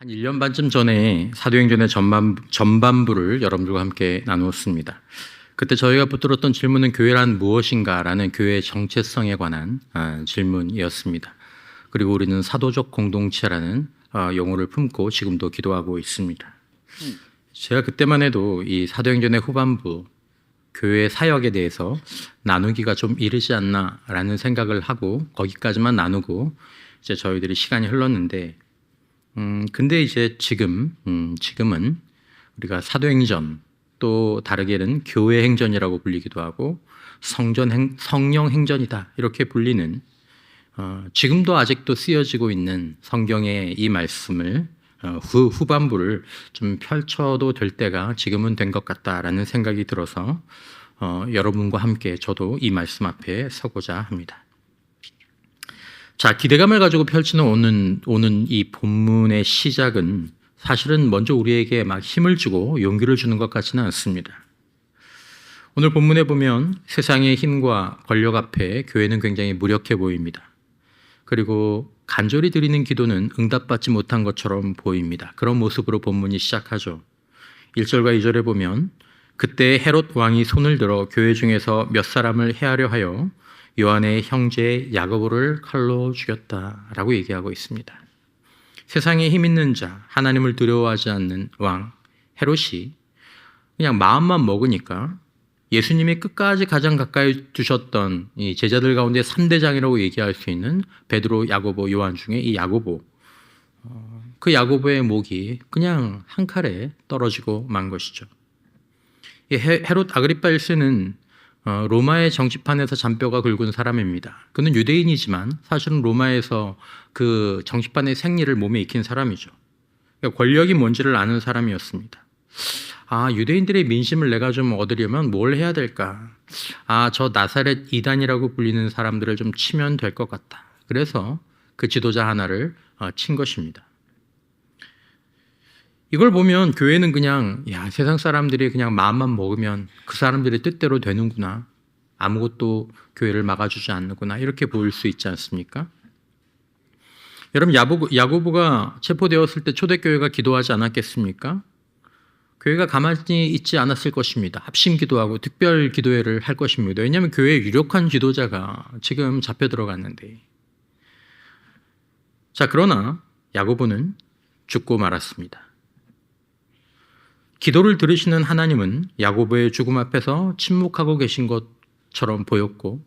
한 1년 반쯤 전에 사도행전의 전반부를 여러분들과 함께 나누었습니다. 그때 저희가 붙들었던 질문은 교회란 무엇인가라는 교회의 정체성에 관한 질문이었습니다. 그리고 우리는 사도적 공동체라는 용어를 품고 지금도 기도하고 있습니다. 제가 그때만 해도 이 사도행전의 후반부 교회 사역에 대해서 나누기가 좀 이르지 않나라는 생각을 하고 거기까지만 나누고 이제 저희들이 시간이 흘렀는데 근데 이제 지금은 우리가 사도행전 또 다르게는 교회 행전이라고 불리기도 하고 성령 행전이다 이렇게 불리는 지금도 아직도 쓰여지고 있는 성경의 이 말씀을 후반부를 좀 펼쳐도 될 때가 지금은 된 것 같다라는 생각이 들어서 여러분과 함께 저도 이 말씀 앞에 서고자 합니다. 자, 기대감을 가지고 펼치는 오는 이 본문의 시작은 사실은 먼저 우리에게 막 힘을 주고 용기를 주는 것 같지는 않습니다. 오늘 본문에 보면 세상의 힘과 권력 앞에 교회는 굉장히 무력해 보입니다. 그리고 간절히 드리는 기도는 응답받지 못한 것처럼 보입니다. 그런 모습으로 본문이 시작하죠. 1절과 2절에 보면 그때 헤롯 왕이 손을 들어 교회 중에서 몇 사람을 해하려 하여 요한의 형제 야고보를 칼로 죽였다라고 얘기하고 있습니다. 세상에 힘 있는 자, 하나님을 두려워하지 않는 왕 헤롯이 그냥 마음만 먹으니까 예수님이 끝까지 가장 가까이 두셨던 이 제자들 가운데 3대장이라고 얘기할 수 있는 베드로, 야고보, 요한 중에 이 야고보, 그 야고보의 목이 그냥 한 칼에 떨어지고 만 것이죠. 이 헤롯 아그리파 1세는 로마의 정치판에서 잔뼈가 굵은 사람입니다. 그는 유대인이지만 사실은 로마에서 그 정치판의 생리를 몸에 익힌 사람이죠. 그러니까 권력이 뭔지를 아는 사람이었습니다. 유대인들의 민심을 내가 좀 얻으려면 뭘 해야 될까? 저 나사렛 이단이라고 불리는 사람들을 좀 치면 될 것 같다. 그래서 그 지도자 하나를 친 것입니다. 이걸 보면 교회는 그냥 세상 사람들이 그냥 마음만 먹으면 그 사람들의 뜻대로 되는구나. 아무것도 교회를 막아주지 않는구나. 이렇게 보일 수 있지 않습니까? 여러분 야고보가 체포되었을 때 초대교회가 기도하지 않았겠습니까? 교회가 가만히 있지 않았을 것입니다. 합심 기도하고 특별 기도회를 할 것입니다. 왜냐하면 교회의 유력한 지도자가 지금 잡혀 들어갔는데. 자, 그러나 야고보는 죽고 말았습니다. 기도를 들으시는 하나님은 야고보의 죽음 앞에서 침묵하고 계신 것처럼 보였고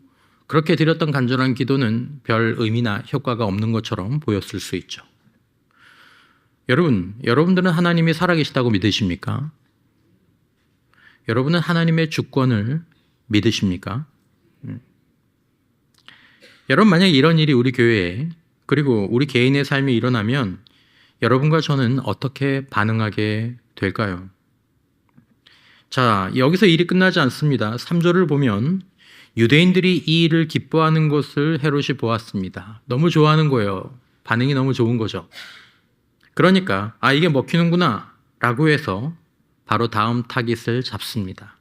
그렇게 드렸던 간절한 기도는 별 의미나 효과가 없는 것처럼 보였을 수 있죠. 여러분들은 하나님이 살아계시다고 믿으십니까? 여러분은 하나님의 주권을 믿으십니까? 여러분 만약에 이런 일이 우리 교회에 그리고 우리 개인의 삶에 일어나면 여러분과 저는 어떻게 반응하게 될까요? 자, 여기서 일이 끝나지 않습니다. 3절을 보면 유대인들이 이 일을 기뻐하는 것을 헤롯이 보았습니다. 너무 좋아하는 거예요. 반응이 너무 좋은 거죠. 그러니까 이게 먹히는구나 라고 해서 바로 다음 타깃을 잡습니다.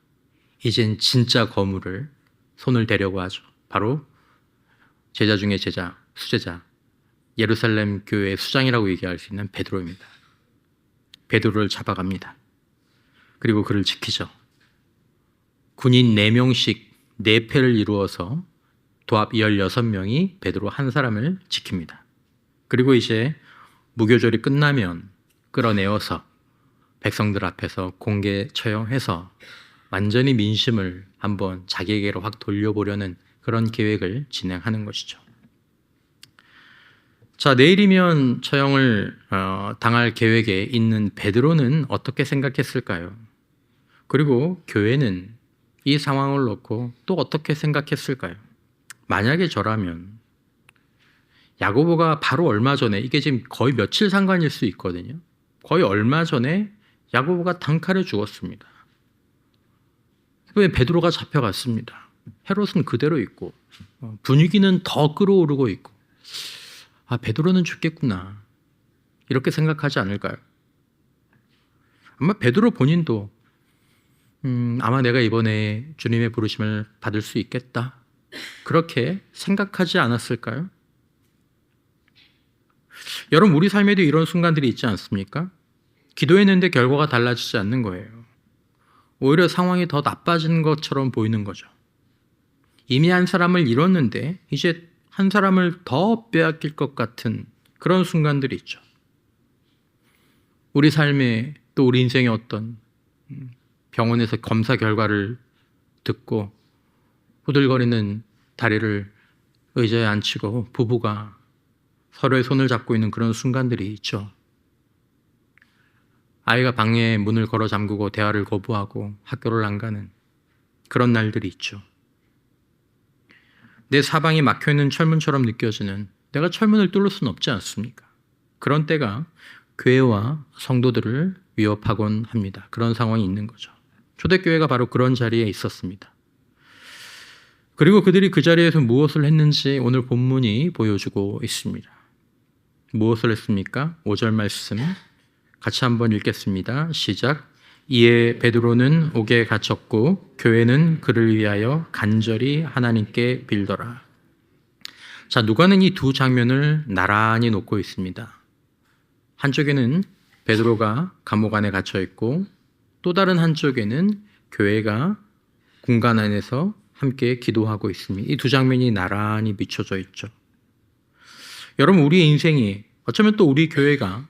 이젠 진짜 거물을 손을 대려고 하죠. 바로 제자 중에 제자, 수제자, 예루살렘 교회의 수장이라고 얘기할 수 있는 베드로입니다. 베드로를 잡아갑니다. 그리고 그를 지키죠. 군인 4명씩 4패를 이루어서 도합 16명이 베드로 한 사람을 지킵니다. 그리고 이제 무교절이 끝나면 끌어내어서 백성들 앞에서 공개 처형해서 완전히 민심을 한번 자기에게로 확 돌려보려는 그런 계획을 진행하는 것이죠. 자, 내일이면 처형을 당할 계획에 있는 베드로는 어떻게 생각했을까요? 그리고 교회는 이 상황을 놓고 또 어떻게 생각했을까요? 만약에 저라면 야고보가 바로 얼마 전에 이게 지금 거의 며칠 상관일 수 있거든요. 거의 얼마 전에 야고보가 단칼에 죽었습니다. 왜 베드로가 잡혀갔습니다. 헤롯은 그대로 있고 분위기는 더 끌어오르고 있고 베드로는 죽겠구나 이렇게 생각하지 않을까요? 아마 베드로 본인도 아마 내가 이번에 주님의 부르심을 받을 수 있겠다 그렇게 생각하지 않았을까요? 여러분, 우리 삶에도 이런 순간들이 있지 않습니까? 기도했는데 결과가 달라지지 않는 거예요. 오히려 상황이 더 나빠진 것처럼 보이는 거죠. 이미 한 사람을 잃었는데 이제 한 사람을 더 빼앗길 것 같은 그런 순간들이 있죠. 우리 삶에 또 우리 인생의 어떤 병원에서 검사 결과를 듣고 후들거리는 다리를 의자에 앉히고 부부가 서로의 손을 잡고 있는 그런 순간들이 있죠. 아이가 방에 문을 걸어 잠그고 대화를 거부하고 학교를 안 가는 그런 날들이 있죠. 내 사방이 막혀있는 철문처럼 느껴지는, 내가 철문을 뚫을 수는 없지 않습니까? 그런 때가 교회와 성도들을 위협하곤 합니다. 그런 상황이 있는 거죠. 초대교회가 바로 그런 자리에 있었습니다. 그리고 그들이 그 자리에서 무엇을 했는지 오늘 본문이 보여주고 있습니다. 무엇을 했습니까? 5절 말씀 같이 한번 읽겠습니다. 시작. 이에 베드로는 옥에 갇혔고 교회는 그를 위하여 간절히 하나님께 빌더라. 자, 누가는 이 두 장면을 나란히 놓고 있습니다. 한쪽에는 베드로가 감옥 안에 갇혀 있고 또 다른 한쪽에는 교회가 궁간 안에서 함께 기도하고 있습니다. 이 두 장면이 나란히 비춰져 있죠. 여러분, 우리의 인생이 어쩌면 또 우리 교회가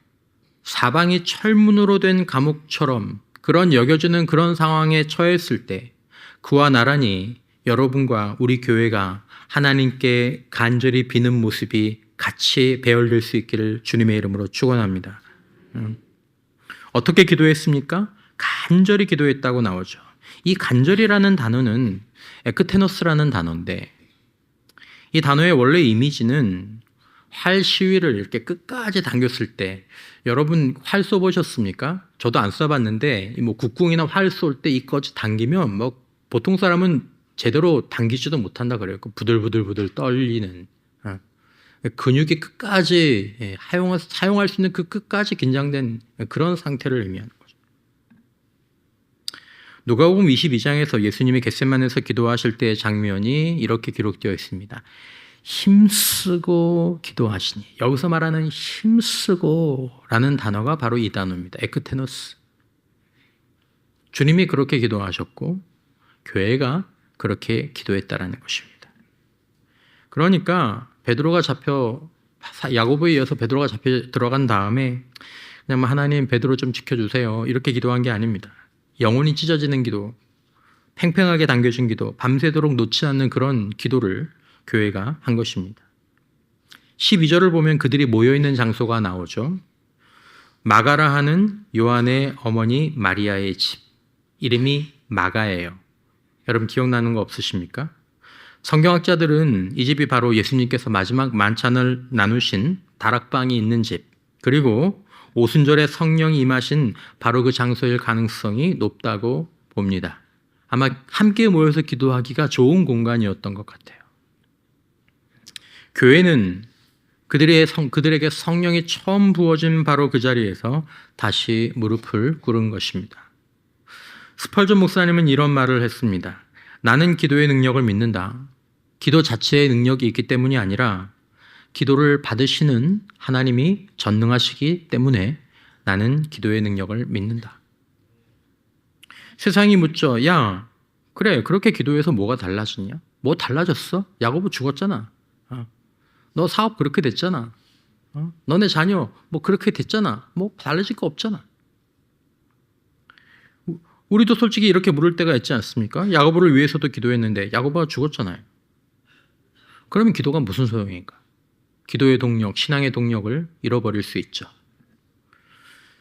사방이 철문으로 된 감옥처럼 그런 여겨지는 그런 상황에 처했을 때 그와 나란히 여러분과 우리 교회가 하나님께 간절히 비는 모습이 같이 배열될 수 있기를 주님의 이름으로 축원합니다. 어떻게 기도했습니까? 간절히 기도했다고 나오죠. 이 간절이라는 단어는 에크테노스라는 단어인데 이 단어의 원래 이미지는 활 시위를 이렇게 끝까지 당겼을 때, 여러분 활 쏘보셨습니까? 저도 안 쏴봤는데 뭐 국궁이나 활 쏠 때 이까지 당기면 뭐 보통 사람은 제대로 당기지도 못한다 그래요. 부들부들 떨리는 근육이 끝까지 사용할 수 있는 그 끝까지 긴장된 그런 상태를 의미하는 거죠. 누가복음 22장에서 예수님이 겟세마네에서 기도하실 때의 장면이 이렇게 기록되어 있습니다. 힘쓰고 기도하시니, 여기서 말하는 힘쓰고라는 단어가 바로 이 단어입니다. 에크테노스. 주님이 그렇게 기도하셨고 교회가 그렇게 기도했다라는 것입니다. 그러니까 베드로가 잡혀, 야고보에 이어서 베드로가 잡혀 들어간 다음에 그냥 하나님 베드로 좀 지켜주세요 이렇게 기도한 게 아닙니다. 영혼이 찢어지는 기도, 팽팽하게 당겨진 기도, 밤새도록 놓지 않는 그런 기도를 교회가 한 것입니다. 12절을 보면 그들이 모여있는 장소가 나오죠. 마가라 하는 요한의 어머니 마리아의 집, 이름이 마가예요. 여러분 기억나는 거 없으십니까? 성경학자들은 이 집이 바로 예수님께서 마지막 만찬을 나누신 다락방이 있는 집, 그리고 오순절에 성령이 임하신 바로 그 장소일 가능성이 높다고 봅니다. 아마 함께 모여서 기도하기가 좋은 공간이었던 것 같아요. 교회는 그들에게 성령이 처음 부어진 바로 그 자리에서 다시 무릎을 꿇은 것입니다. 스펄전 목사님은 이런 말을 했습니다. 나는 기도의 능력을 믿는다. 기도 자체의 능력이 있기 때문이 아니라 기도를 받으시는 하나님이 전능하시기 때문에 나는 기도의 능력을 믿는다. 세상이 묻죠. 야, 그래, 그렇게 기도해서 뭐가 달라졌냐? 뭐 달라졌어? 야고보 죽었잖아. 너 사업 그렇게 됐잖아. 너네 자녀 뭐 그렇게 됐잖아. 뭐 달라질 거 없잖아. 우리도 솔직히 이렇게 물을 때가 있지 않습니까? 야고보를 위해서도 기도했는데 야고보가 죽었잖아요. 그러면 기도가 무슨 소용인가? 기도의 동력, 신앙의 동력을 잃어버릴 수 있죠.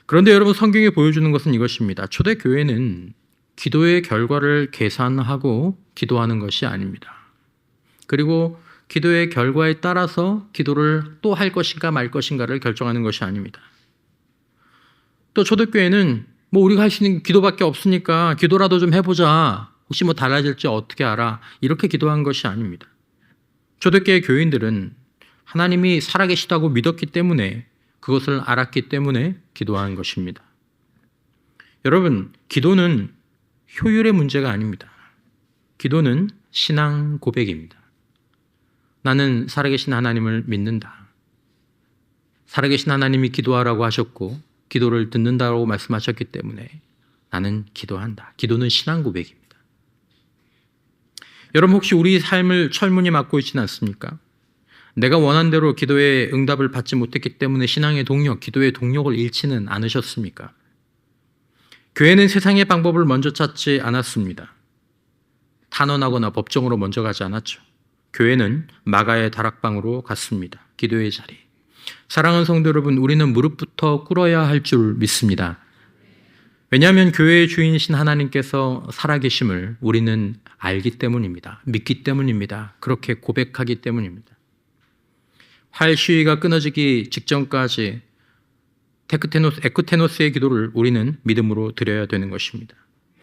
그런데 여러분, 성경이 보여주는 것은 이것입니다. 초대교회는 기도의 결과를 계산하고 기도하는 것이 아닙니다. 그리고 기도의 결과에 따라서 기도를 또 할 것인가 말 것인가를 결정하는 것이 아닙니다. 또 초대교회는 뭐 우리가 할 수 있는 기도밖에 없으니까 기도라도 좀 해보자. 혹시 뭐 달라질지 어떻게 알아? 이렇게 기도한 것이 아닙니다. 초대교회 교인들은 하나님이 살아계시다고 믿었기 때문에, 그것을 알았기 때문에 기도한 것입니다. 여러분, 기도는 효율의 문제가 아닙니다. 기도는 신앙 고백입니다. 나는 살아계신 하나님을 믿는다. 살아계신 하나님이 기도하라고 하셨고 기도를 듣는다고 말씀하셨기 때문에 나는 기도한다. 기도는 신앙 고백입니다. 여러분 혹시 우리 삶을 철문이 막고 있지는 않습니까? 내가 원한 대로 기도의 응답을 받지 못했기 때문에 신앙의 동력, 기도의 동력을 잃지는 않으셨습니까? 교회는 세상의 방법을 먼저 찾지 않았습니다. 탄원하거나 법정으로 먼저 가지 않았죠. 교회는 마가의 다락방으로 갔습니다. 기도의 자리. 사랑하는 성도 여러분, 우리는 무릎부터 꿇어야 할 줄 믿습니다. 왜냐하면 교회의 주인이신 하나님께서 살아계심을 우리는 알기 때문입니다. 믿기 때문입니다. 그렇게 고백하기 때문입니다. 활 시위가 끊어지기 직전까지 에크테노스의 기도를 우리는 믿음으로 드려야 되는 것입니다.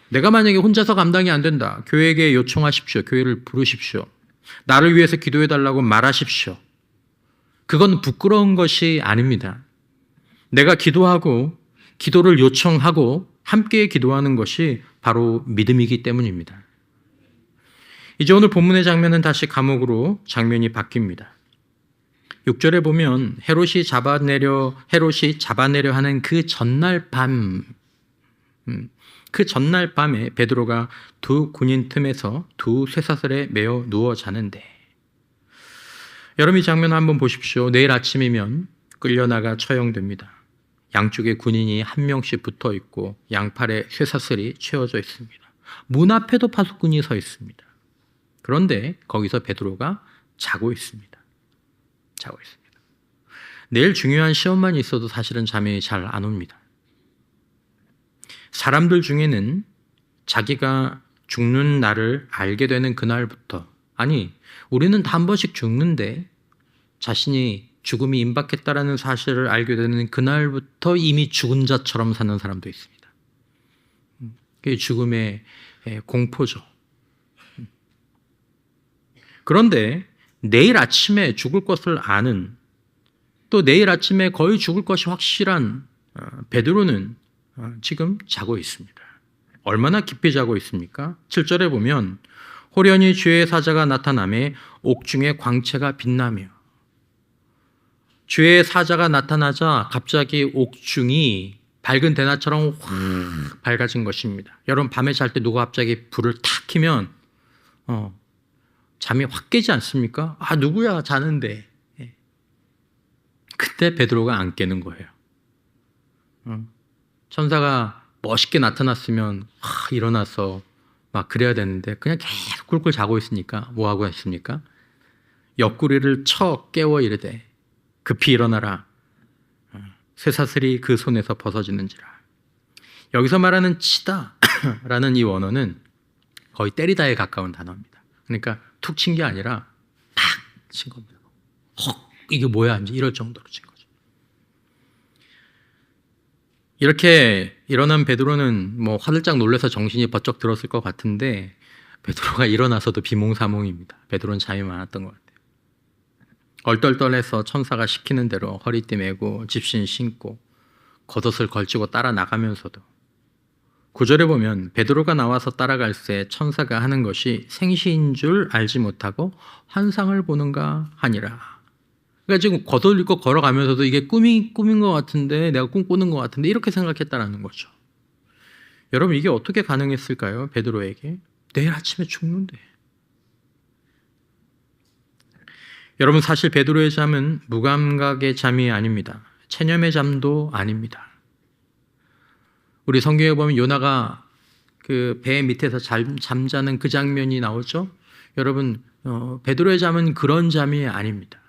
내가 만약에 혼자서 감당이 안 된다. 교회에게 요청하십시오. 교회를 부르십시오. 나를 위해서 기도해달라고 말하십시오. 그건 부끄러운 것이 아닙니다. 내가 기도하고 기도를 요청하고 함께 기도하는 것이 바로 믿음이기 때문입니다. 이제 오늘 본문의 장면은 다시 감옥으로 장면이 바뀝니다. 6절에 보면 헤롯이 잡아내려 하는 그 전날 밤에 베드로가 두 군인 틈에서 두 쇠사슬에 매어 누워 자는데, 여러분 이 장면 한번 보십시오. 내일 아침이면 끌려나가 처형됩니다. 양쪽에 군인이 한 명씩 붙어 있고 양팔에 쇠사슬이 채워져 있습니다. 문 앞에도 파수꾼이 서 있습니다. 그런데 거기서 베드로가 자고 있습니다. 내일 중요한 시험만 있어도 사실은 잠이 잘 안 옵니다. 사람들 중에는 자기가 죽는 날을 알게 되는 그날부터, 아니 우리는 다 한 번씩 죽는데 자신이 죽음이 임박했다라는 사실을 알게 되는 그날부터 이미 죽은 자처럼 사는 사람도 있습니다. 그게 죽음의 공포죠. 그런데 내일 아침에 죽을 것을 아는, 또 내일 아침에 거의 죽을 것이 확실한 베드로는 지금 자고 있습니다. 얼마나 깊이 자고 있습니까? 7절에 보면 호련히 주의 사자가 나타나매 옥중의 광채가 빛나며, 주의 사자가 나타나자 갑자기 옥중이 밝은 대낮처럼 확 밝아진 것입니다. 여러분 밤에 잘 때 누가 갑자기 불을 탁 켜면 잠이 확 깨지 않습니까? 아 누구야 자는데. 그때 베드로가 안 깨는 거예요. 천사가 멋있게 나타났으면 일어나서 막 그래야 되는데 그냥 계속 꿀꿀 자고 있으니까 뭐 하고 있습니까? 옆구리를 쳐 깨워 이르되 급히 일어나라. 쇠사슬이 그 손에서 벗어지는지라. 여기서 말하는 치다라는 이 원어는 거의 때리다에 가까운 단어입니다. 그러니까 툭 친 게 아니라 탁 친 겁니다. 이게 뭐야 이제 이럴 정도로 친 거죠. 이렇게 일어난 베드로는 뭐 화들짝 놀라서 정신이 번쩍 들었을 것 같은데 베드로가 일어나서도 비몽사몽입니다. 베드로는 잠이 많았던 것 같아요. 얼떨떨해서 천사가 시키는 대로 허리띠 메고 집신 신고 겉옷을 걸치고 따라 나가면서도 9절에 보면 베드로가 나와서 따라갈새 천사가 하는 것이 생시인 줄 알지 못하고 환상을 보는가 하니라. 그러니까 지금 겉옷 입고 걸어가면서도 이게 꿈인 것 같은데, 내가 꿈꾸는 것 같은데 이렇게 생각했다라는 거죠. 여러분 이게 어떻게 가능했을까요? 베드로에게 내일 아침에 죽는데. 여러분 사실 베드로의 잠은 무감각의 잠이 아닙니다. 체념의 잠도 아닙니다. 우리 성경에 보면 요나가 그 배 밑에서 잠자는 그 장면이 나오죠. 여러분 베드로의 잠은 그런 잠이 아닙니다.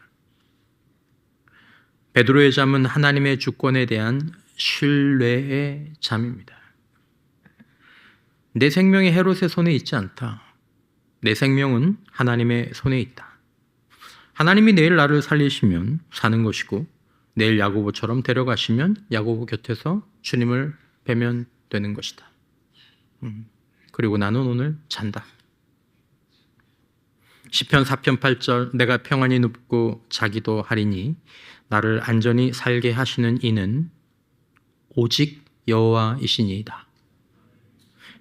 베드로의 잠은 하나님의 주권에 대한 신뢰의 잠입니다. 내 생명이 헤롯의 손에 있지 않다. 내 생명은 하나님의 손에 있다. 하나님이 내일 나를 살리시면 사는 것이고 내일 야고보처럼 데려가시면 야고보 곁에서 주님을 뵈면 되는 것이다. 그리고 나는 오늘 잔다. 시편 4편 8절 내가 평안히 눕고 자기도 하리니 나를 안전히 살게 하시는 이는 오직 여호와이시니이다.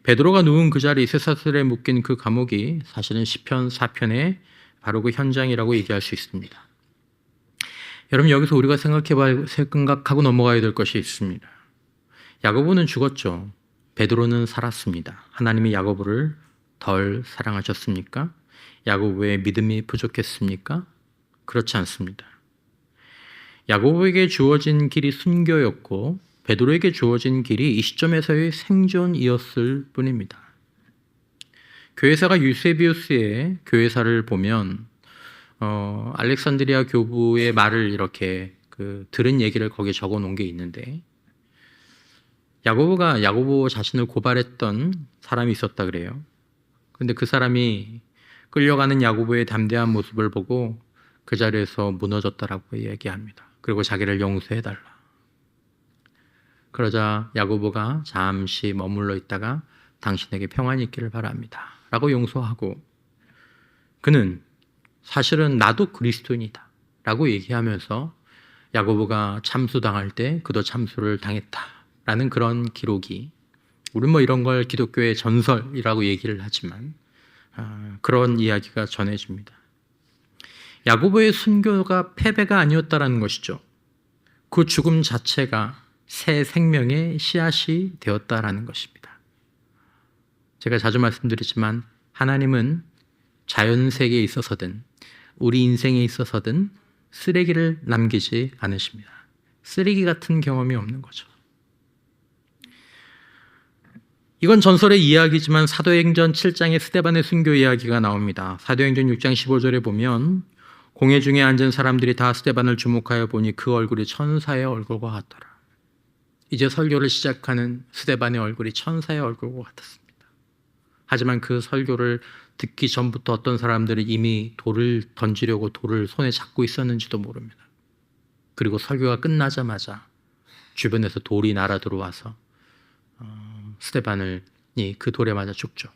베드로가 누운 그 자리, 쇠사슬에 묶인 그 감옥이 사실은 시편 4편의 바로 그 현장이라고 얘기할 수 있습니다. 여러분, 여기서 우리가 생각하고 넘어가야 될 것이 있습니다. 야고보는 죽었죠. 베드로는 살았습니다. 하나님이 야고보를 덜 사랑하셨습니까? 야고보의 믿음이 부족했습니까? 그렇지 않습니다. 야고보에게 주어진 길이 순교였고 베드로에게 주어진 길이 이 시점에서의 생존이었을 뿐입니다. 교회사가 유세비우스의 교회사를 보면 알렉산드리아 교부의 말을 이렇게 들은 얘기를 거기에 적어 놓은 게 있는데, 야고보가 야고보 자신을 고발했던 사람이 있었다 그래요. 근데 그 사람이 끌려가는 야고보의 담대한 모습을 보고 그 자리에서 무너졌다라고 얘기합니다. 그리고 자기를 용서해달라. 그러자 야고보가 잠시 머물러 있다가 당신에게 평안이 있기를 바랍니다 라고 용서하고, 그는 사실은 나도 그리스도인이다 라고 얘기하면서 야고보가 참수당할 때 그도 참수를 당했다 라는 그런 기록이, 우리는 이런 걸 기독교의 전설이라고 얘기를 하지만 그런 이야기가 전해집니다. 야고보의 순교가 패배가 아니었다라는 것이죠. 그 죽음 자체가 새 생명의 씨앗이 되었다라는 것입니다. 제가 자주 말씀드리지만 하나님은 자연 세계에 있어서든 우리 인생에 있어서든 쓰레기를 남기지 않으십니다. 쓰레기 같은 경험이 없는 거죠. 이건 전설의 이야기지만 사도행전 7장에 스데반의 순교 이야기가 나옵니다. 사도행전 6장 15절에 보면 공회 중에 앉은 사람들이 다 스데반을 주목하여 보니 그 얼굴이 천사의 얼굴과 같더라. 이제 설교를 시작하는 스데반의 얼굴이 천사의 얼굴과 같았습니다. 하지만 그 설교를 듣기 전부터 어떤 사람들이 이미 돌을 던지려고 돌을 손에 잡고 있었는지도 모릅니다. 그리고 설교가 끝나자마자 주변에서 돌이 날아 들어와서 스데반이 그 돌에 맞아 죽죠.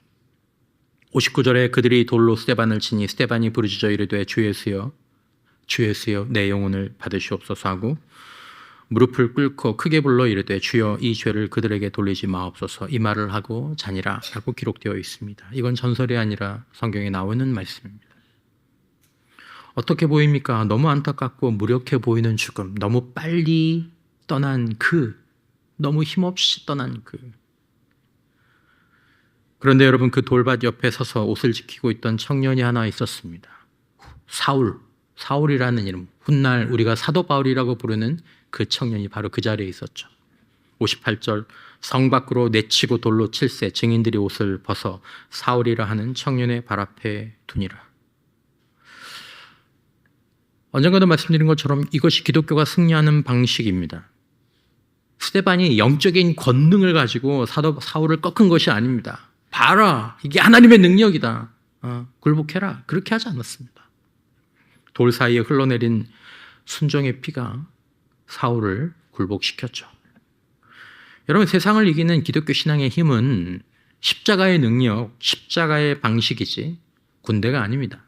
59절에 그들이 돌로 스데반을 치니 스데반이 부르짖어 이르되 주 예수여, 주 예수여 내 영혼을 받으시옵소서 하고 무릎을 꿇고 크게 불러 이르되 주여 이 죄를 그들에게 돌리지 마옵소서, 이 말을 하고 자니라 라고 기록되어 있습니다. 이건 전설이 아니라 성경에 나오는 말씀입니다. 어떻게 보입니까? 너무 안타깝고 무력해 보이는 죽음, 너무 빨리 떠난 너무 힘없이 떠난 그런데 여러분, 그 돌밭 옆에 서서 옷을 지키고 있던 청년이 하나 있었습니다. 사울이라는 이름, 훗날 우리가 사도 바울이라고 부르는 그 청년이 바로 그 자리에 있었죠. 58절, 성 밖으로 내치고 돌로 칠세 증인들이 옷을 벗어 사울이라 하는 청년의 발 앞에 두니라. 언젠가도 말씀드린 것처럼 이것이 기독교가 승리하는 방식입니다. 스데반이 영적인 권능을 가지고 사도 사울을 꺾은 것이 아닙니다. 봐라, 이게 하나님의 능력이다, 굴복해라, 그렇게 하지 않았습니다. 돌 사이에 흘러내린 순종의 피가 사울을 굴복시켰죠. 여러분, 세상을 이기는 기독교 신앙의 힘은 십자가의 능력, 십자가의 방식이지 군대가 아닙니다.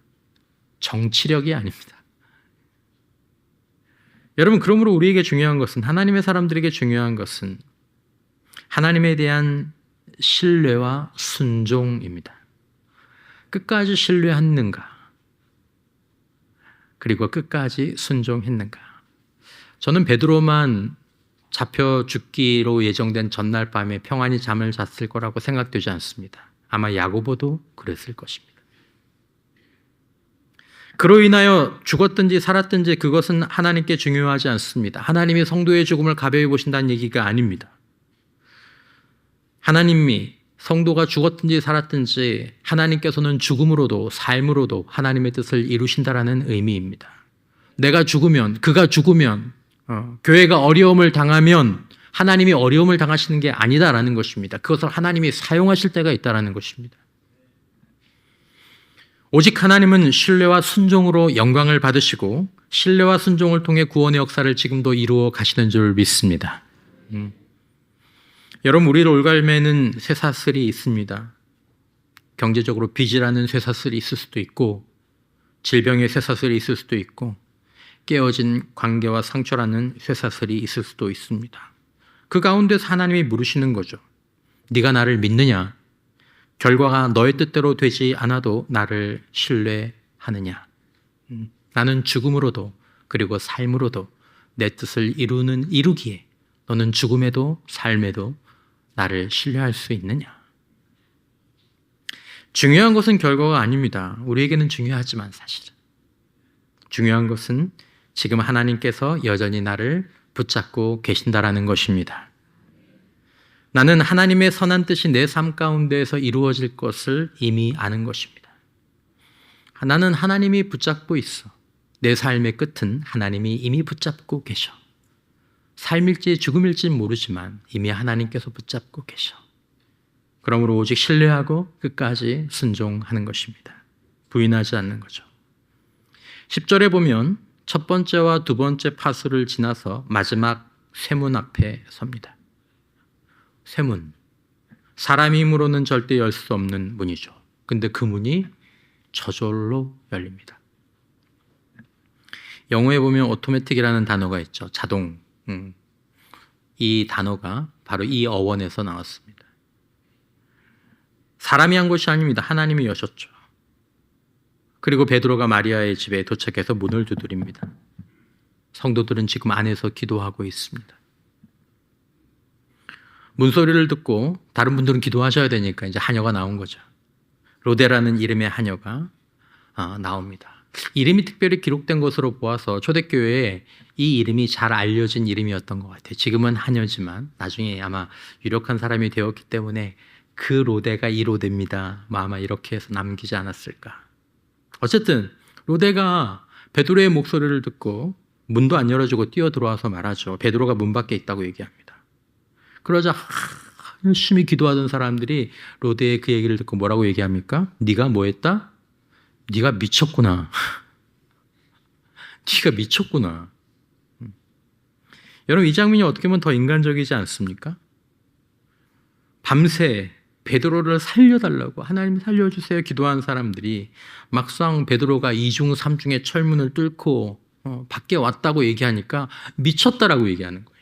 정치력이 아닙니다. 여러분, 그러므로 우리에게 중요한 것은, 하나님의 사람들에게 중요한 것은 하나님에 대한 신뢰와 순종입니다. 끝까지 신뢰했는가? 그리고 끝까지 순종했는가? 저는 베드로만 잡혀 죽기로 예정된 전날 밤에 평안히 잠을 잤을 거라고 생각되지 않습니다. 아마 야고보도 그랬을 것입니다. 그로 인하여 죽었든지 살았든지 그것은 하나님께 중요하지 않습니다. 하나님이 성도의 죽음을 가벼이 보신다는 얘기가 아닙니다. 하나님이 성도가 죽었든지 살았든지 하나님께서는 죽음으로도 삶으로도 하나님의 뜻을 이루신다라는 의미입니다. 내가 죽으면, 그가 죽으면, 교회가 어려움을 당하면 하나님이 어려움을 당하시는 게 아니다라는 것입니다. 그것을 하나님이 사용하실 때가 있다라는 것입니다. 오직 하나님은 신뢰와 순종으로 영광을 받으시고 신뢰와 순종을 통해 구원의 역사를 지금도 이루어 가시는 줄 믿습니다. 여러분, 우리를 올갈매는 쇠사슬이 있습니다. 경제적으로 빚이라는 쇠사슬이 있을 수도 있고, 질병의 쇠사슬이 있을 수도 있고, 깨어진 관계와 상처라는 쇠사슬이 있을 수도 있습니다. 그 가운데서 하나님이 물으시는 거죠. 네가 나를 믿느냐? 결과가 너의 뜻대로 되지 않아도 나를 신뢰하느냐? 나는 죽음으로도 그리고 삶으로도 내 뜻을 이루기에 너는 죽음에도 삶에도 나를 신뢰할 수 있느냐? 중요한 것은 결과가 아닙니다. 우리에게는 중요하지만 사실은 중요한 것은 지금 하나님께서 여전히 나를 붙잡고 계신다라는 것입니다. 나는 하나님의 선한 뜻이 내 삶 가운데에서 이루어질 것을 이미 아는 것입니다. 나는 하나님이 붙잡고 있어. 내 삶의 끝은 하나님이 이미 붙잡고 계셔. 삶일지 죽음일지 모르지만 이미 하나님께서 붙잡고 계셔. 그러므로 오직 신뢰하고 끝까지 순종하는 것입니다. 부인하지 않는 거죠. 10절에 보면 첫 번째와 두 번째 파수를 지나서 마지막 쇠문 앞에 섭니다. 쇠문. 사람의 힘으로는 절대 열 수 없는 문이죠. 근데 그 문이 저절로 열립니다. 영어에 보면 오토매틱이라는 단어가 있죠. 자동. 이 단어가 바로 이 어원에서 나왔습니다. 사람이 한 것이 아닙니다. 하나님이 여셨죠. 그리고 베드로가 마리아의 집에 도착해서 문을 두드립니다. 성도들은 지금 안에서 기도하고 있습니다. 문소리를 듣고 다른 분들은 기도하셔야 되니까 이제 하녀가 나온 거죠. 로데라는 이름의 하녀가 나옵니다. 이름이 특별히 기록된 것으로 보아서 초대교회에 이 이름이 잘 알려진 이름이었던 것 같아요. 지금은 하녀지만 나중에 아마 유력한 사람이 되었기 때문에 그 로데가 이 로데입니다. 아마 이렇게 해서 남기지 않았을까. 어쨌든 로데가 베드로의 목소리를 듣고 문도 안 열어주고 뛰어 들어와서 말하죠. 베드로가 문 밖에 있다고 얘기합니다. 그러자 열심히 기도하던 사람들이 로데의 그 얘기를 듣고 뭐라고 얘기합니까? 네가 뭐 했다? 네가 미쳤구나. 네가 미쳤구나. 여러분 이 장면이 어떻게 보면 더 인간적이지 않습니까? 밤새 베드로를 살려달라고 하나님 살려주세요 기도한 사람들이 막상 베드로가 이중 삼중의 철문을 뚫고 밖에 왔다고 얘기하니까 미쳤다라고 얘기하는 거예요.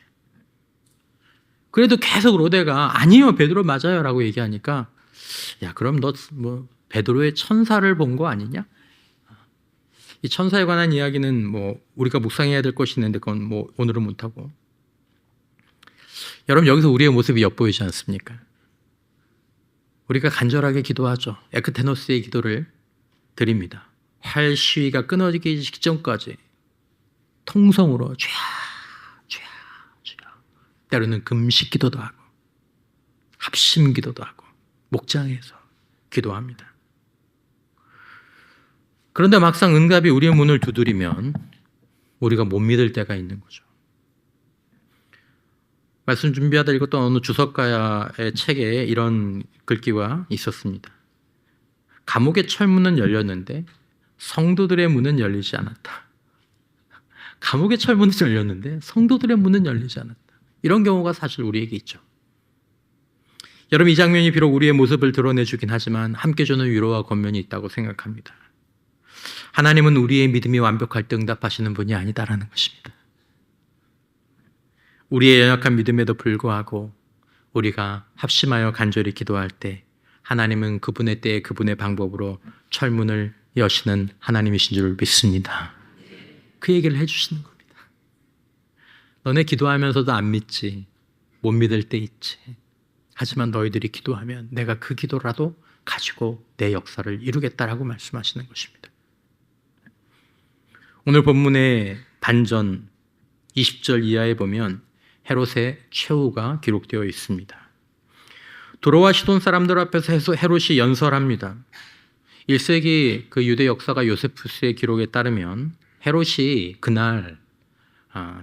그래도 계속 로데가 아니요 베드로 맞아요 라고 얘기하니까 야 그럼 너 뭐 베드로의 천사를 본 거 아니냐? 이 천사에 관한 이야기는 뭐 우리가 묵상해야 될 것이 있는데 그건 뭐 오늘은 못하고 여러분 여기서 우리의 모습이 엿보이지 않습니까? 우리가 간절하게 기도하죠. 에크테노스의 기도를 드립니다. 활 시위가 끊어지기 직전까지 통성으로 주야 때로는 금식 기도도 하고 합심 기도도 하고 목장에서 기도합니다. 그런데 막상 응답이 우리의 문을 두드리면 우리가 못 믿을 때가 있는 거죠. 말씀 준비하다 읽었던 어느 주석가의 책에 이런 글귀가 있었습니다. 감옥의 철문은 열렸는데 성도들의 문은 열리지 않았다. 감옥의 철문은 열렸는데 성도들의 문은 열리지 않았다. 이런 경우가 사실 우리에게 있죠. 여러분 이 장면이 비록 우리의 모습을 드러내주긴 하지만 함께 주는 위로와 권면이 있다고 생각합니다. 하나님은 우리의 믿음이 완벽할 때 응답하시는 분이 아니다라는 것입니다. 우리의 연약한 믿음에도 불구하고 우리가 합심하여 간절히 기도할 때 하나님은 그분의 때에 그분의 방법으로 철문을 여시는 하나님이신 줄 믿습니다. 그 얘기를 해주시는 겁니다. 너네 기도하면서도 안 믿지. 못 믿을 때 있지. 하지만 너희들이 기도하면 내가 그 기도라도 가지고 내 역사를 이루겠다라고 말씀하시는 것입니다. 오늘 본문의 반전 20절 이하에 보면 헤롯의 최후가 기록되어 있습니다. 두로와 시돈 사람들 앞에서 헤롯이 연설합니다. 1세기 그 유대 역사가 요세푸스의 기록에 따르면 헤롯이 그날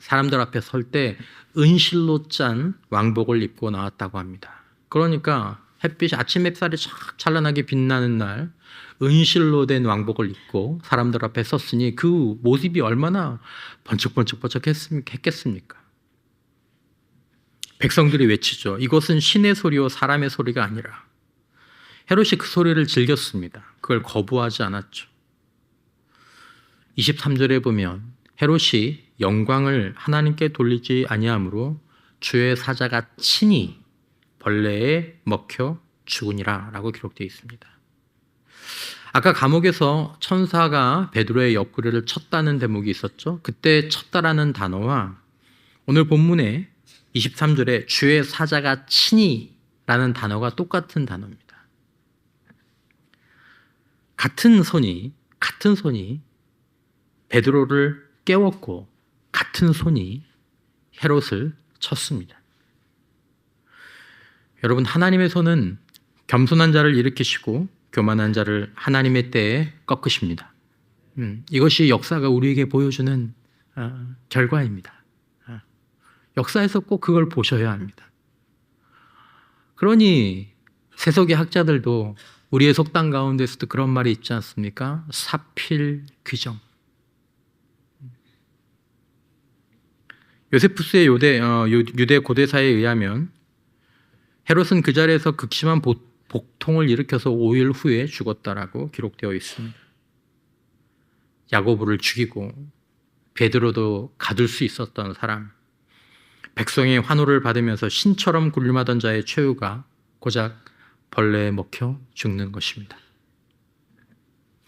사람들 앞에 설 때 은실로 짠 왕복을 입고 나왔다고 합니다. 그러니까 햇빛이 아침 햇살이 쫙 찬란하게 빛나는 날 은실로 된 왕복을 입고 사람들 앞에 섰으니 그 모습이 얼마나 번쩍번쩍 했겠습니까? 백성들이 외치죠. 이것은 신의 소리요 사람의 소리가 아니라. 헤롯이 그 소리를 즐겼습니다. 그걸 거부하지 않았죠. 23절에 보면 헤롯이 영광을 하나님께 돌리지 아니하므로 주의 사자가 친히 벌레에 먹혀 죽으니라 라고 기록되어 있습니다. 아까 감옥에서 천사가 베드로의 옆구리를 쳤다는 대목이 있었죠. 그때 쳤다라는 단어와 오늘 본문의 23절에 주의 사자가 치니라는 단어가 똑같은 단어입니다. 같은 손이 베드로를 깨웠고 같은 손이 헤롯을 쳤습니다. 여러분, 하나님의 손은 겸손한 자를 일으키시고 교만한 자를 하나님의 때에 꺾으십니다. 이것이 역사가 우리에게 보여주는 결과입니다. 역사에서 꼭 그걸 보셔야 합니다. 그러니 세속의 학자들도 우리의 속담 가운데서도 그런 말이 있지 않습니까? 사필귀정. 요세푸스의 유대 고대사에 의하면 헤롯은 그 자리에서 극심한 복통을 일으켜서 5일 후에 죽었다라고 기록되어 있습니다. 야고보를 죽이고 베드로도 가둘 수 있었던 사람, 백성의 환호를 받으면서 신처럼 군림하던 자의 최후가 고작 벌레에 먹혀 죽는 것입니다.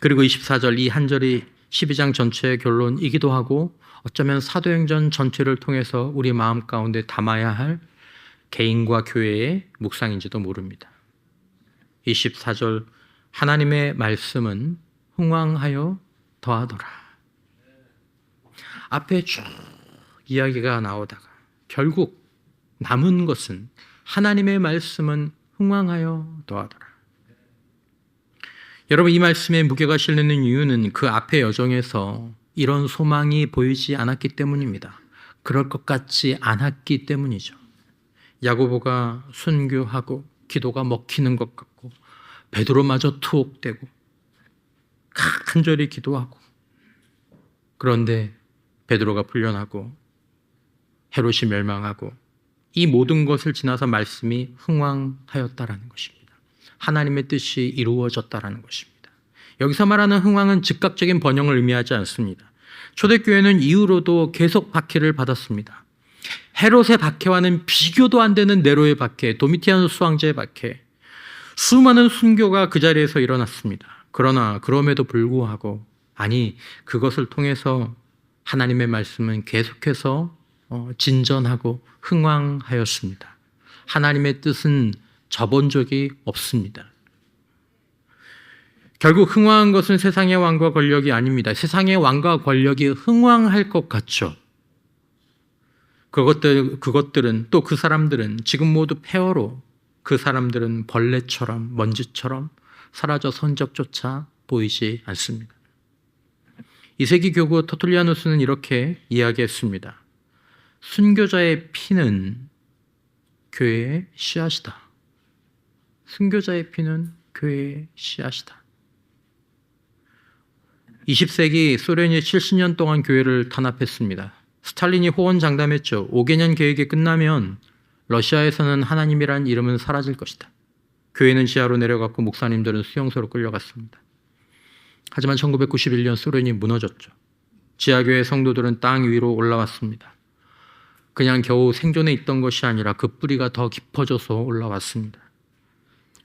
그리고 24절 이 한 절이 12장 전체의 결론이기도 하고 어쩌면 사도행전 전체를 통해서 우리 마음 가운데 담아야 할 개인과 교회의 묵상인지도 모릅니다. 24절 하나님의 말씀은 흥왕하여 더하더라. 앞에 쭉 이야기가 나오다가 결국 남은 것은 하나님의 말씀은 흥왕하여 더하더라. 여러분, 이 말씀에 무게가 실리는 이유는 그 앞의 여정에서 이런 소망이 보이지 않았기 때문입니다. 그럴 것 같지 않았기 때문이죠. 야고보가 순교하고 기도가 먹히는 것 같고 베드로마저 투옥되고 간절히 기도하고 그런데 베드로가 풀려나고 헤롯이 멸망하고 이 모든 것을 지나서 말씀이 흥왕하였다라는 것입니다. 하나님의 뜻이 이루어졌다라는 것입니다. 여기서 말하는 흥왕은 즉각적인 번영을 의미하지 않습니다. 초대교회는 이후로도 계속 박해를 받았습니다. 헤롯의 박해와는 비교도 안 되는 네로의 박해, 도미티아누스 황제의 박해, 수많은 순교가 그 자리에서 일어났습니다. 그러나 그럼에도 불구하고 그것을 통해서 하나님의 말씀은 계속해서 진전하고 흥왕하였습니다. 하나님의 뜻은 접은 적이 없습니다. 결국 흥왕한 것은 세상의 왕과 권력이 아닙니다. 세상의 왕과 권력이 흥왕할 것 같죠. 그것들은 또 그 사람들은 지금 모두 폐허로 그 사람들은 벌레처럼 먼지처럼 사라져 선적조차 보이지 않습니다. 2세기 교구 터툴리아누스는 이렇게 이야기했습니다. 순교자의 피는 교회의 씨앗이다. 순교자의 피는 교회의 씨앗이다. 20세기 소련이 70년 동안 교회를 탄압했습니다. 스탈린이 호언장담했죠. 5개년 계획이 끝나면 러시아에서는 하나님이란 이름은 사라질 것이다. 교회는 지하로 내려갔고 목사님들은 수용소로 끌려갔습니다. 하지만 1991년 소련이 무너졌죠. 지하교회 성도들은 땅 위로 올라왔습니다. 그냥 겨우 생존해 있던 것이 아니라 그 뿌리가 더 깊어져서 올라왔습니다.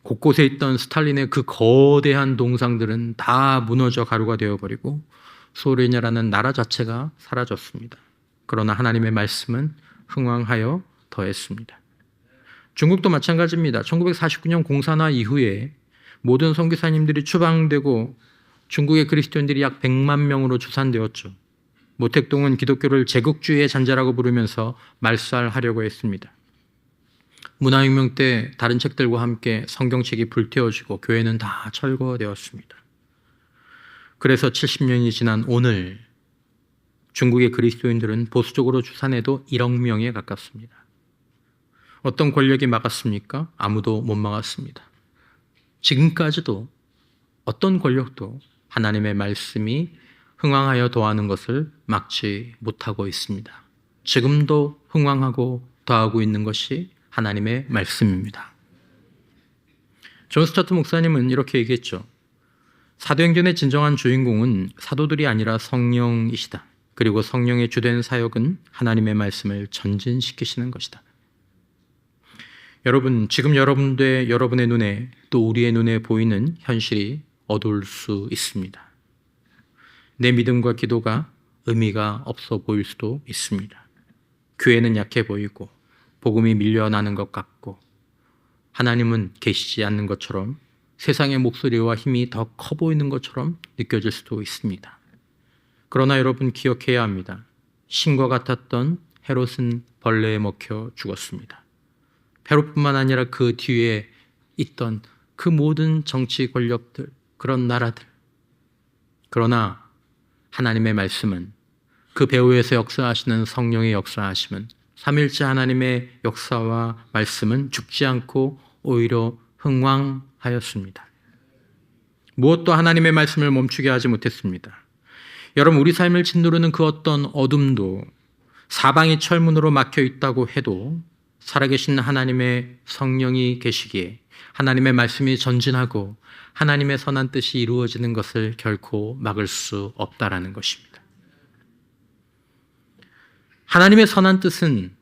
곳곳에 있던 스탈린의 그 거대한 동상들은 다 무너져 가루가 되어버리고 소련이라는 나라 자체가 사라졌습니다. 그러나 하나님의 말씀은 흥왕하여 더했습니다. 중국도 마찬가지입니다. 1949년 공산화 이후에 모든 선교사님들이 추방되고 중국의 그리스도인들이 약 100만 명으로 추산되었죠. 모택동은 기독교를 제국주의의 잔재라고 부르면서 말살하려고 했습니다. 문화혁명 때 다른 책들과 함께 성경책이 불태워지고 교회는 다 철거되었습니다. 그래서 70년이 지난 오늘 중국의 그리스도인들은 보수적으로 추산해도 1억 명에 가깝습니다. 어떤 권력이 막았습니까? 아무도 못 막았습니다. 지금까지도 어떤 권력도 하나님의 말씀이 흥왕하여 더하는 것을 막지 못하고 있습니다. 지금도 흥왕하고 더하고 있는 것이 하나님의 말씀입니다. 존 스타트 목사님은 이렇게 얘기했죠. 사도행전의 진정한 주인공은 사도들이 아니라 성령이시다. 그리고 성령의 주된 사역은 하나님의 말씀을 전진시키시는 것이다. 여러분, 지금 여러분의 눈에 또 우리의 눈에 보이는 현실이 어두울 수 있습니다. 내 믿음과 기도가 의미가 없어 보일 수도 있습니다. 교회는 약해 보이고 복음이 밀려나는 것 같고 하나님은 계시지 않는 것처럼 세상의 목소리와 힘이 더 커 보이는 것처럼 느껴질 수도 있습니다. 그러나 여러분 기억해야 합니다. 신과 같았던 헤롯은 벌레에 먹혀 죽었습니다. 헤롯뿐만 아니라 그 뒤에 있던 그 모든 정치 권력들, 그런 나라들. 그러나 하나님의 말씀은, 그 배후에서 역사하시는 성령의 역사하심은, 삼일째 하나님의 역사와 말씀은 죽지 않고 오히려 흥왕하였습니다. 무엇도 하나님의 말씀을 멈추게 하지 못했습니다. 여러분, 우리 삶을 짓누르는 그 어떤 어둠도 사방이 철문으로 막혀 있다고 해도 살아계신 하나님의 성령이 계시기에 하나님의 말씀이 전진하고 하나님의 선한 뜻이 이루어지는 것을 결코 막을 수 없다라는 것입니다. 하나님의 선한 뜻은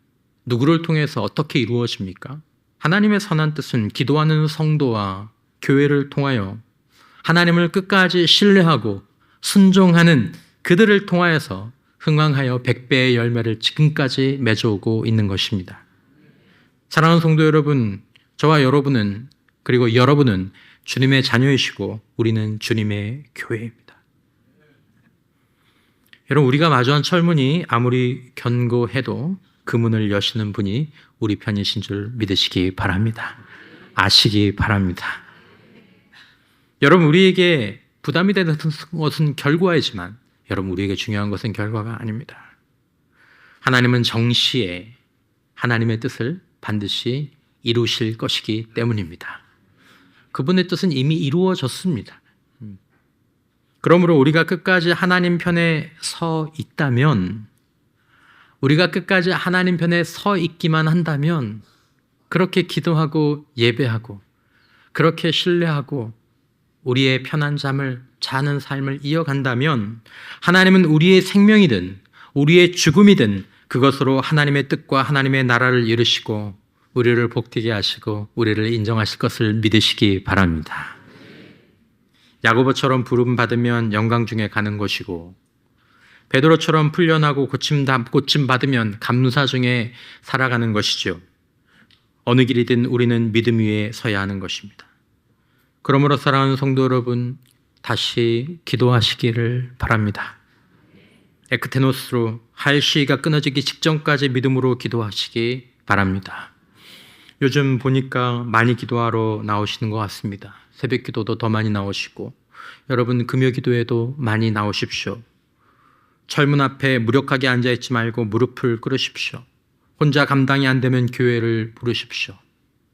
누구를 통해서 어떻게 이루어집니까? 하나님의 선한 뜻은 기도하는 성도와 교회를 통하여 하나님을 끝까지 신뢰하고 순종하는 그들을 통하여서 흥왕하여 100배의 열매를 지금까지 맺어오고 있는 것입니다. 사랑하는 성도 여러분, 저와 여러분은, 그리고 여러분은 주님의 자녀이시고 우리는 주님의 교회입니다. 여러분, 우리가 마주한 철문이 아무리 견고해도 그 문을 여시는 분이 우리 편이신 줄 믿으시기 바랍니다. 아시기 바랍니다. 여러분, 우리에게 부담이 되는 것은 결과이지만 여러분, 우리에게 중요한 것은 결과가 아닙니다. 하나님은 정시에 하나님의 뜻을 반드시 이루실 것이기 때문입니다. 그분의 뜻은 이미 이루어졌습니다. 그러므로 우리가 끝까지 하나님 편에 서 있다면, 우리가 끝까지 하나님 편에 서 있기만 한다면, 그렇게 기도하고 예배하고 그렇게 신뢰하고 우리의 편한 잠을 자는 삶을 이어간다면 하나님은 우리의 생명이든 우리의 죽음이든 그것으로 하나님의 뜻과 하나님의 나라를 이루시고 우리를 복되게 하시고 우리를 인정하실 것을 믿으시기 바랍니다. 야고보처럼 부름 받으면 영광 중에 가는 것이고 베드로처럼 풀려나고 고침 받으면 감사 중에 살아가는 것이죠. 어느 길이든 우리는 믿음 위에 서야 하는 것입니다. 그러므로 사랑하는 성도 여러분, 다시 기도하시기를 바랍니다. 에크테노스로 할 시위가 끊어지기 직전까지 믿음으로 기도하시기 바랍니다. 요즘 보니까 많이 기도하러 나오시는 것 같습니다. 새벽 기도도 더 많이 나오시고 여러분 금요 기도에도 많이 나오십시오. 철문 앞에 무력하게 앉아있지 말고 무릎을 꿇으십시오. 혼자 감당이 안 되면 교회를 부르십시오.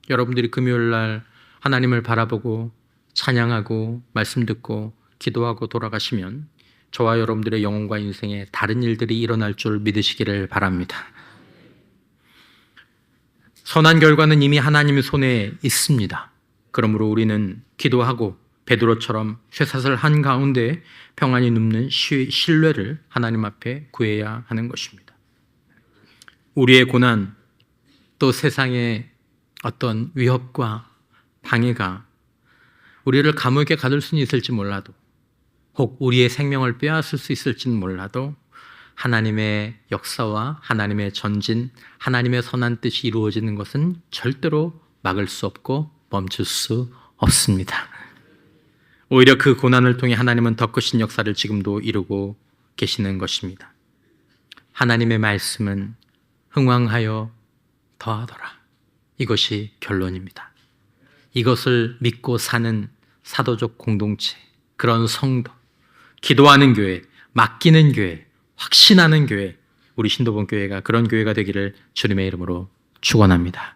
여러분들이 금요일 날 하나님을 바라보고 찬양하고 말씀 듣고 기도하고 돌아가시면 저와 여러분들의 영혼과 인생에 다른 일들이 일어날 줄 믿으시기를 바랍니다. 선한 결과는 이미 하나님의 손에 있습니다. 그러므로 우리는 기도하고 베드로처럼 쇠사슬 한가운데 평안히 눕는 신뢰를 하나님 앞에 구해야 하는 것입니다. 우리의 고난, 또 세상의 어떤 위협과 방해가 우리를 감옥에 가둘 수는 있을지 몰라도, 혹 우리의 생명을 빼앗을 수 있을지는 몰라도 하나님의 역사와 하나님의 전진, 하나님의 선한 뜻이 이루어지는 것은 절대로 막을 수 없고 멈출 수 없습니다. 오히려 그 고난을 통해 하나님은 더 크신 역사를 지금도 이루고 계시는 것입니다. 하나님의 말씀은 흥왕하여 더하더라. 이것이 결론입니다. 이것을 믿고 사는 사도적 공동체, 그런 성도, 기도하는 교회, 맡기는 교회, 확신하는 교회, 우리 신도본 교회가 그런 교회가 되기를 주님의 이름으로 축원합니다.